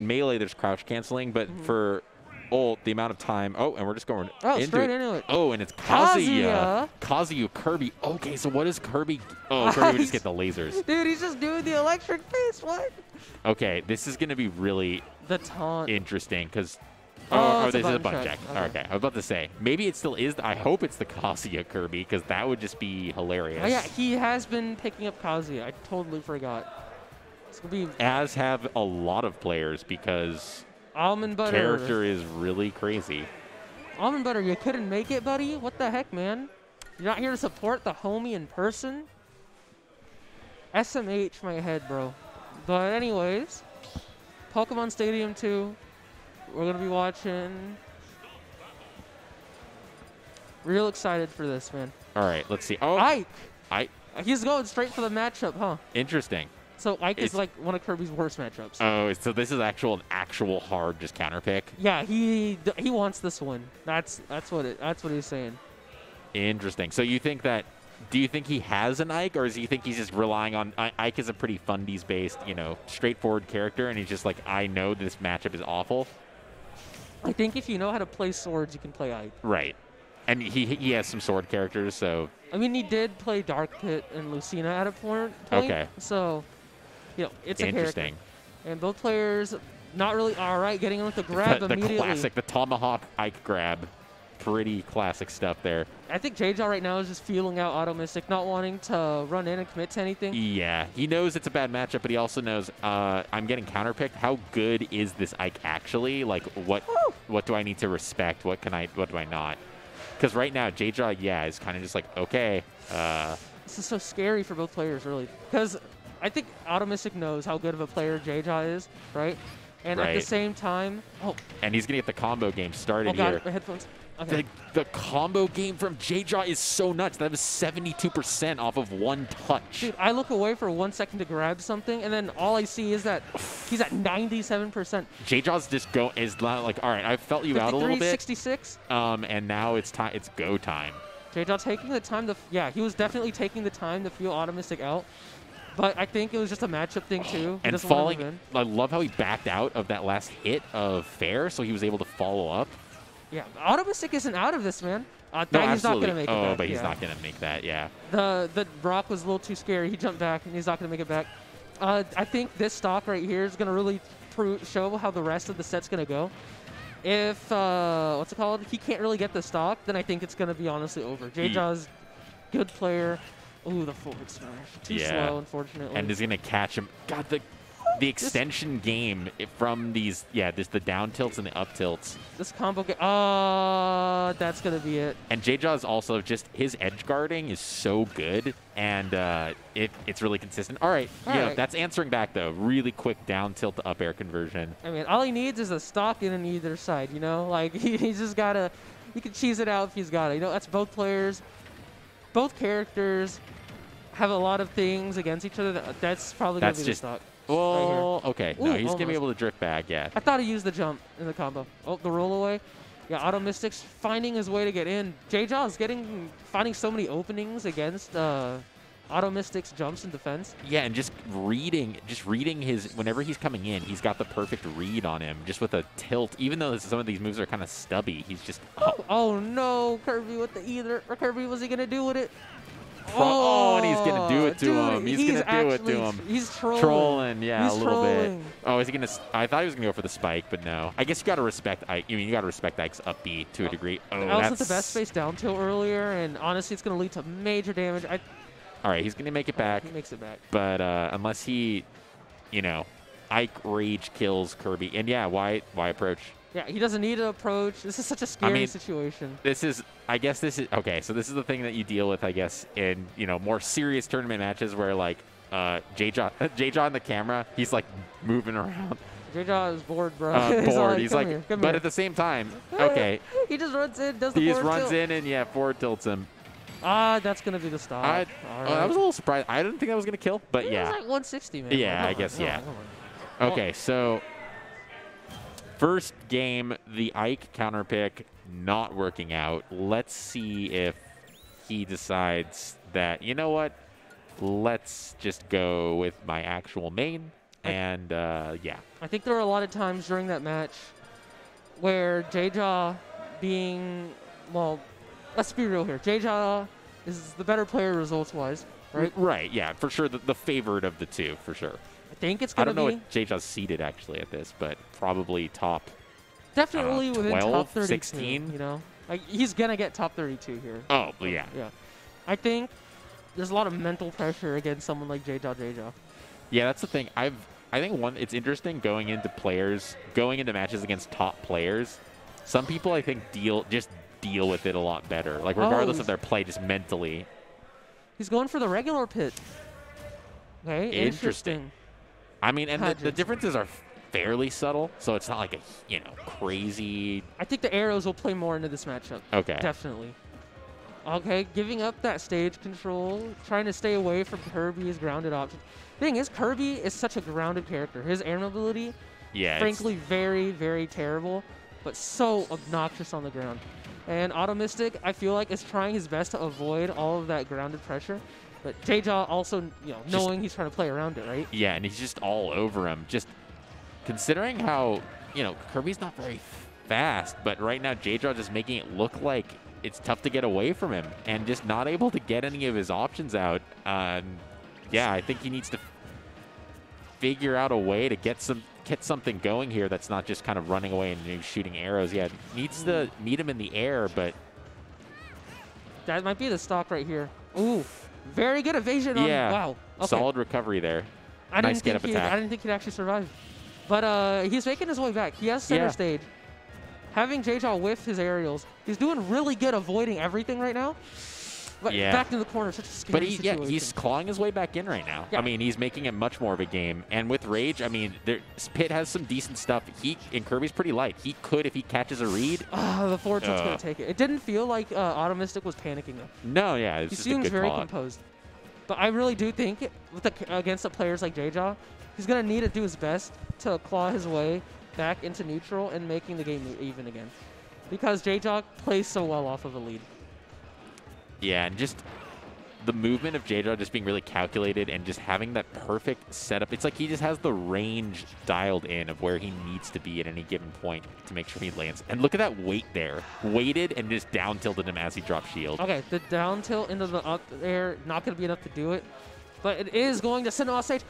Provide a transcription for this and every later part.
melee, there's crouch canceling, but for ult, the amount of time. Oh, and we're just going straight into it. Oh, and it's Kazuya. Kazuya Kirby. Okay, so what is Kirby? Oh, Kirby would just get the lasers. Dude, he's just doing the electric face. What? Okay, this is going to be really the taunt interesting because. Oh, this is a button check. Okay, I was about to say. Maybe it still is. I hope it's the Kazuya Kirby because that would just be hilarious. Oh, yeah, he has been picking up Kazuya. I totally forgot. It's going to be. As have a lot of players because. Almond Butter. Character is really crazy. Almond Butter, you couldn't make it, buddy? What the heck, man? You're not here to support the homie in person? SMH my head, bro. But anyways, Pokemon Stadium 2. We're going to be watching. Real excited for this, man. All right, let's see. Oh, Ike. He's going straight for the matchup, huh? Interesting. So Ike is like one of Kirby's worst matchups. Oh, so this is an actual hard just counter pick. Yeah, he wants this one. That's what he's saying. Interesting. So you think that? Do you think he has an Ike, or do you think he's just relying on Ike? Is a pretty fundies based, straightforward character, and he's just like, I know this matchup is awful. I think if you know how to play swords, you can play Ike. Right, and he has some sword characters, so. I mean, he did play Dark Pit and Lucina at a point. Okay. So. It's a interesting. Character. And both players not really all right getting in with the grab immediately. The classic, the Tomahawk Ike grab. Pretty classic stuff there. I think JeJaJeJa right now is just feeling out AUTOMYSTIC, not wanting to run in and commit to anything. Yeah, he knows it's a bad matchup, but he also knows I'm getting counterpicked. How good is this Ike actually? Like, what do I need to respect? What do I not? Because right now, JeJaJeJa, is kind of just like, okay. This is so scary for both players, really. Because I think AUTOMYSTIC knows how good of a player JeJaJeJa is, right? And at the same time, and he's gonna get the combo game started here. Oh God, my headphones. Okay. The combo game from JeJaJeJa is so nuts. That was 72% off of one touch. Dude, I look away for 1 second to grab something, and then all I see is that he's at 97%. JeJaJeJa's just is not like, all right, I felt you out a little bit. 66. And now it's time. It's go time. JeJaJeJa taking the time to, he was definitely taking the time to feel AUTOMYSTIC out. But I think it was just a matchup thing, too. And falling, I love how he backed out of that last hit of Fair, so he was able to follow up. Yeah, AUTOMYSTIC isn't out of this, man. No, he's not going to make it back. Oh, but he's not going to make that, yeah. The Brock was a little too scary. He jumped back, and he's not going to make it back. I think this stock right here is going to really show how the rest of the set's going to go. If, what's it called? He can't really get the stock, then I think it's going to be honestly over. JeJaJeJa's good player. Ooh, the forward smash. Too slow, unfortunately. And is going to catch him. God, the extension game from these, the down tilts and the up tilts. This combo game, that's going to be it. And JeJaJa is also just, his edge guarding is so good, and it's really consistent. All right, that's answering back, though. Really quick down tilt to up air conversion. I mean, all he needs is a stock in on either side, Like, he's just got to, he can cheese it out if he's got it. That's both players. Both characters have a lot of things against each other. That's probably going to be the stock. Well, right okay. Ooh, no, he's going to be able to drift back, yeah. I thought he used the jump in the combo. Oh, the roll away. Yeah, AUTOMYSTIC's finding his way to get in. JeJaJeJa is finding so many openings against AUTOMYSTIC's jumps in defense. Yeah, and just reading his, whenever he's coming in, he's got the perfect read on him, just with a tilt. Even though some of these moves are kind of stubby, he's just... Oh no, Kirby with the either. Or Kirby, what's he going to do with it? And he's going to do it to him. He's going to do it to him. He's trolling. Trolling, yeah, a little bit. Oh, is he going to... I thought he was going to go for the spike, but no. I guess you got to respect Ike. You got to respect Ike's up B to a degree. Oh, I was at the best space down tilt earlier, and honestly, it's going to lead to major damage. All right, he's going to make it back. He makes it back. But unless he, Ike rage kills Kirby. And yeah, why approach? Yeah, he doesn't need to approach. This is such a scary situation. I guess this is, okay, so this is the thing that you deal with, I guess, in, more serious tournament matches where, like, JeJaJeJa on the camera, he's, like, moving around. JeJaJeJa is bored, bro. He's like, but at the same time, okay. He just runs in, does the forward tilt. And, forward tilts him. That's going to be the stop. I was a little surprised. I didn't think that was going to kill, but yeah. It was like 160, man. Yeah, I guess, yeah. Okay, so... First game, the Ike counter pick not working out. Let's see if he decides that, you know what, let's just go with my actual main. And, yeah. I think there were a lot of times during that match where JeJaJeJa being, well, let's be real here. JeJaJeJa is the better player results-wise, right? Right, yeah, for sure. The favorite of the two, for sure. I think it's going to be... I don't know what JeJaJa's seeded, actually, at this, but probably top... Definitely within 12, top 32, 16? you know? Like, he's going to get top 32 here. Oh, yeah. Yeah. I think there's a lot of mental pressure against someone like JeJaJeJa. Yeah, that's the thing. I think it's interesting going into matches against top players. Some people, I think, deal with it a lot better. Like, regardless of their play, just mentally. He's going for the regular pit. Okay, interesting. I mean, and the differences are fairly subtle, so it's not like a, crazy... I think the arrows will play more into this matchup. Okay. Definitely. Okay, giving up that stage control, trying to stay away from Kirby's grounded option. Thing is, Kirby is such a grounded character. His air mobility, frankly, very, very terrible, but so obnoxious on the ground. And AUTOMYSTIC, I feel like, is trying his best to avoid all of that grounded pressure. But JeJaJeJa also, knowing he's trying to play around it, right? Yeah, and he's just all over him. Just considering how, Kirby's not very fast, but right now JeJaJeJa just making it look like it's tough to get away from him and just not able to get any of his options out. Yeah, I think he needs to figure out a way to get something going here that's not just kind of running away and shooting arrows. Yeah, needs to meet him in the air, but... That might be the stock right here. Ooh, very good evasion. Yeah, wow. Okay. Solid recovery there. Nice get-up attack. I didn't think he'd actually survive. But he's making his way back. He has center stage. Having JeJaJeJa whiff his aerials, he's doing really good avoiding everything right now. But back in the corner, such a scary situation. But he's clawing his way back in right now. Yeah. I mean, he's making it much more of a game. And with Rage, I mean, Pit has some decent stuff. And Kirby's pretty light. He could, if he catches a read. The forward tilt's going to take it. It didn't feel like AUTOMYSTIC was panicking, though. No, yeah, it's he just a good seems very call. composed. But I really do think against the players like JeJaJeJa, he's going to need to do his best to claw his way back into neutral and making the game even again. Because JeJaJeJa plays so well off of a lead. Yeah, and just the movement of JeJaJeJa just being really calculated and just having that perfect setup. It's like he just has the range dialed in of where he needs to be at any given point to make sure he lands. And look at that weight there. Weighted and just down tilted him as he drops shield. Okay, the down tilt into the up air, not going to be enough to do it. But it is going to send him off stage.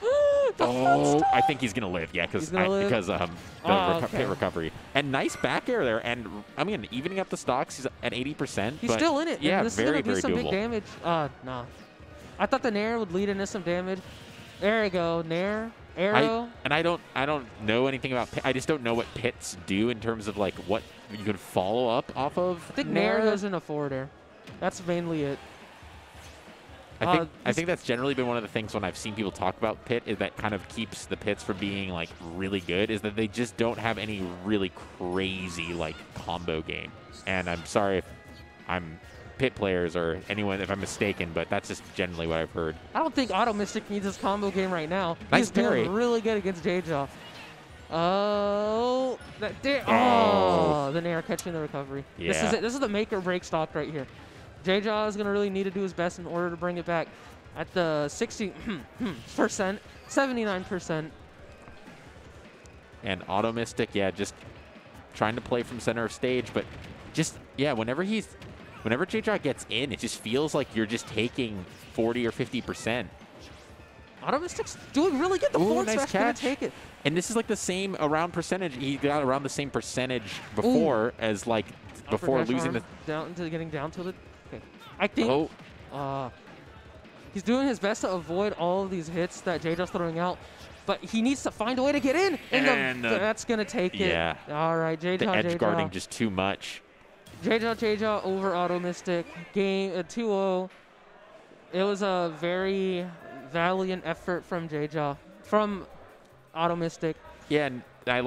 I think he's going to live, yeah, because the pit recovery. And nice back air there. And, I mean, evening up the stocks, he's at 80%. He's still in it. Yeah, this very, is going to very do some doable. big damage. Nah. I thought the Nair would lead into some damage. There you go. Nair, arrow. I don't know anything about Pit. I just don't know what Pits do in terms of, like, what you can follow up off of. I think Nair goes into forward air. That's mainly it. I think that's generally been one of the things when I've seen people talk about Pit is that kind of keeps the Pits from being like really good is that they just don't have any really crazy like combo game. And I'm sorry if I'm Pit players or anyone if I'm mistaken, but that's just generally what I've heard. I don't think AUTOMYSTIC needs his combo game right now. Nice parry. He's doing really good against JeJaJeJa. Oh, the Nair catching the recovery. Yeah. This is it. This is the make or break stock right here. JeJaJeJa is going to really need to do his best in order to bring it back at the 60%, 79%. And AUTOMYSTIC, yeah, just trying to play from center of stage, but just, yeah, whenever JeJaJeJa gets in, it just feels like you're just taking 40 or 50%. AUTOMYSTIC's doing really good. The forward smash going to take it. And this is like the same around percentage. He got around the same percentage before as like before losing the down to getting down tilted. Okay, I think he's doing his best to avoid all of these hits that JeJaJeJa's throwing out, but he needs to find a way to get in, and that's gonna take it. Yeah. All right, JeJaJeJa. The edge guarding just too much. JeJaJeJa over AUTOMYSTIC. Game 2-0. It was a very valiant effort from JeJaJeJa, from AUTOMYSTIC. Yeah, and I